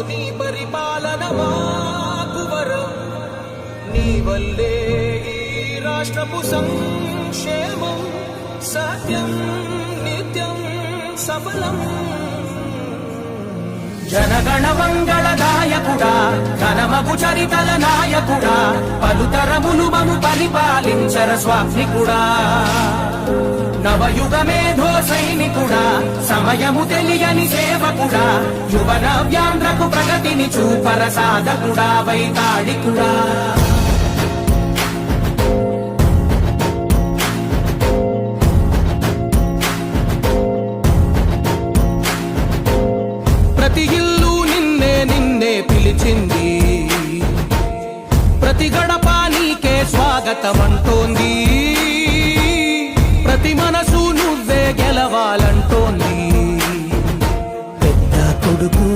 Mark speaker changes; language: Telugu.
Speaker 1: నీ పరిపాలన మాకు వరం, నీ వల్లే ఈ రాష్ట్రపు సంక్షేమం సత్యం నిత్యం సఫలం. జనగణ మంగళదాయకుడా, ఘనమగు చరితల నాయకుడా, పలుతరములు మము పరిపాలించర స్వామికుడా. నవయుగ మేధో సైనికుడా, సమయము తెలియని సేవకుడా, యువన వ్యాంధ్రకు ప్రగతిని చూపర సాధకుడా, వైతాళికుడా. ప్రతి ఇల్లు నిన్నే నిన్నే పిలిచింది, ప్రతి గడప నీకే స్వాగతమంటోంది, ప్రతి మనసు నువ్వే గెలవాలంటోంది.
Speaker 2: పెద్ద కొడుకు